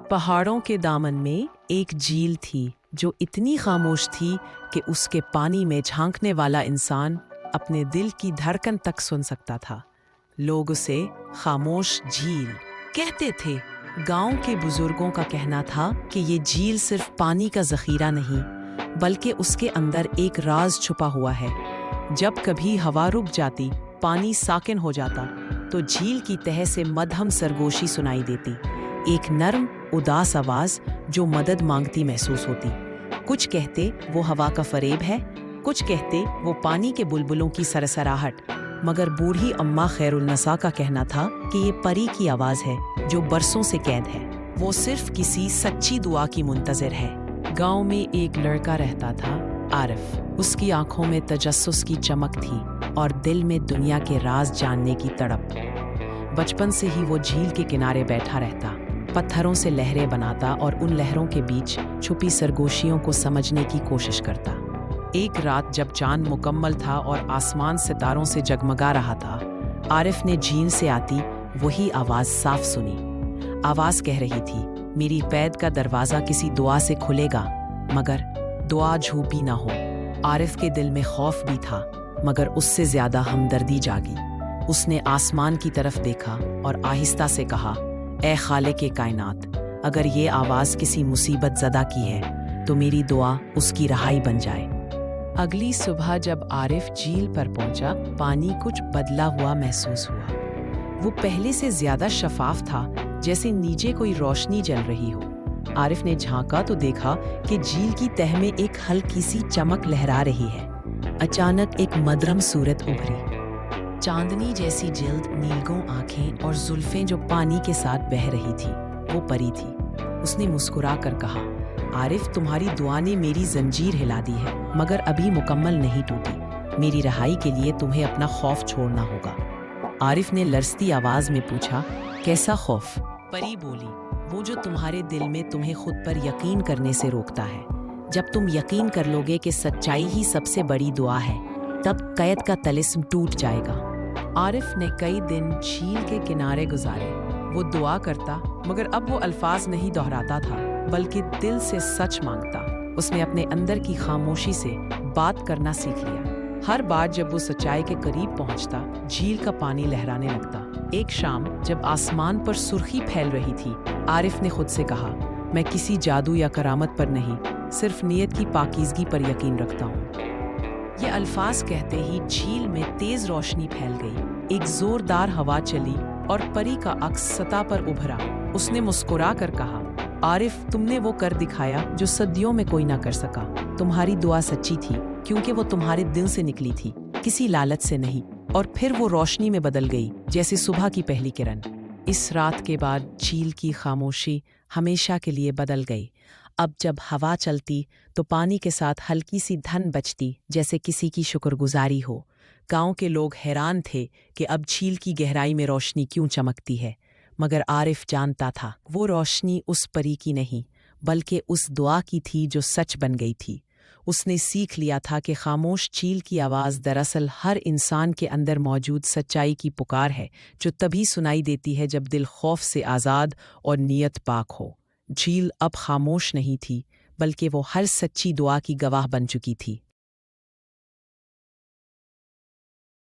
پہاڑوں کے دامن میں ایک جھیل تھی جو اتنی خاموش تھی کہ اس کے پانی میں جھانکنے والا انسان اپنے دل کی دھڑکن تک سن سکتا تھا۔ لوگ اسے خاموش جھیل کہتے تھے۔ گاؤں کے بزرگوں کا کہنا تھا کہ یہ جھیل صرف پانی کا ذخیرہ نہیں بلکہ اس کے اندر ایک راز چھپا ہوا ہے۔ جب کبھی ہوا رک جاتی، پانی ساکن ہو جاتا تو جھیل کی تہہ سے مدھم سرگوشی سنائی دیتی، ایک نرم اداس آواز جو مدد مانگتی محسوس ہوتی۔ کچھ کہتے وہ ہوا کا فریب ہے، کچھ کہتے وہ پانی کے بلبلوں کی سرسراہٹ، مگر بوڑھی اماں خیر النساء کا کہنا تھا کہ یہ پری کی آواز ہے جو برسوں سے قید ہے، وہ صرف کسی سچی دعا کی منتظر ہے۔ گاؤں میں ایک لڑکا رہتا تھا، عارف۔ اس کی آنکھوں میں تجسس کی چمک تھی اور دل میں دنیا کے راز جاننے کی تڑپ۔ بچپن سے ہی وہ جھیل کے کنارے بیٹھا رہتا، پتھروں سے لہریں بناتا اور ان لہروں کے بیچ چھپی سرگوشیوں کو سمجھنے کی کوشش کرتا۔ ایک رات جب چاند مکمل تھا اور آسمان ستاروں سے جگمگا رہا تھا، عارف نے جھیل سے آتی وہی آواز صاف سنی۔ آواز کہہ رہی تھی، میری قید کا دروازہ کسی دعا سے کھلے گا، مگر دعا جھوپی نہ ہو۔ عارف کے دل میں خوف بھی تھا، مگر اس سے زیادہ ہمدردی جاگی۔ اس نے آسمان کی طرف دیکھا اور آہستہ سے کہا، اے خالق کائنات، اگر یہ آواز کسی مصیبت زدہ کی ہے تو میری دعا اس کی رہائی بن جائے۔ اگلی صبح جب عارف جھیل پر پہنچا، پانی کچھ بدلا ہوا محسوس ہوا۔ وہ پہلے سے زیادہ شفاف تھا، جیسے نیچے کوئی روشنی جل رہی ہو۔ عارف نے جھانکا تو دیکھا کہ جھیل کی تہہ میں ایک ہلکی سی چمک لہرا رہی ہے۔ اچانک ایک مدھرم صورت ابھری، چاندنی جیسی جلد، نیلگوں آنکھیں اور زلفیں جو پانی کے ساتھ بہہ رہی تھی۔ وہ پری تھی۔ اس نے مسکرا کر کہا، عارف، تمہاری دعا نے میری زنجیر ہلا دی ہے، مگر ابھی مکمل نہیں ٹوٹی۔ میری رہائی کے لیے تمہیں اپنا خوف چھوڑنا ہوگا۔ عارف نے لرزتی آواز میں پوچھا، کیسا خوف؟ پری بولی، وہ جو تمہارے دل میں تمہیں خود پر یقین کرنے سے روکتا ہے۔ جب تم یقین کر لوگے کہ سچائی ہی سب سے بڑی دعا ہے، تب قید کا طلسم ٹوٹ جائے گا۔ عارف نے کئی دن جھیل کے کنارے گزارے۔ وہ دعا کرتا، مگر اب وہ الفاظ نہیں دہراتا تھا، بلکہ دل سے سچ مانگتا۔ اس نے اپنے اندر کی خاموشی سے بات کرنا سیکھ لیا۔ ہر بار جب وہ سچائی کے قریب پہنچتا، جھیل کا پانی لہرانے لگتا۔ ایک شام جب آسمان پر سرخی پھیل رہی تھی، عارف نے خود سے کہا، میں کسی جادو یا کرامت پر نہیں، صرف نیت کی پاکیزگی پر یقین رکھتا ہوں۔ یہ الفاظ کہتے ہی جھیل میں تیز روشنی پھیل گئی، ایک زوردار ہوا چلی اور پری کا عکس سطح پر ابھرا۔ اس نے مسکرا کر کہا، عارف، تم نے وہ کر دکھایا جو صدیوں میں کوئی نہ کر سکا۔ تمہاری دعا سچی تھی کیونکہ وہ تمہارے دل سے نکلی تھی، کسی لالچ سے نہیں۔ اور پھر وہ روشنی میں بدل گئی جیسے صبح کی پہلی کرن۔ اس رات کے بعد جھیل کی خاموشی ہمیشہ کے لیے بدل گئی۔ اب جب ہوا چلتی تو پانی کے ساتھ ہلکی سی دھن بچتی، جیسے کسی کی شکر گزاری ہو۔ گاؤں کے لوگ حیران تھے کہ اب جھیل کی گہرائی میں روشنی کیوں چمکتی ہے، مگر عارف جانتا تھا وہ روشنی اس پری کی نہیں بلکہ اس دعا کی تھی جو سچ بن گئی تھی۔ اس نے سیکھ لیا تھا کہ خاموش جھیل کی آواز دراصل ہر انسان کے اندر موجود سچائی کی پکار ہے، جو تبھی سنائی دیتی ہے جب دل خوف سے آزاد اور نیت پاک ہو۔ جھیل اب خاموش نہیں تھی، بلکہ وہ ہر سچی دعا کی گواہ بن چکی تھی۔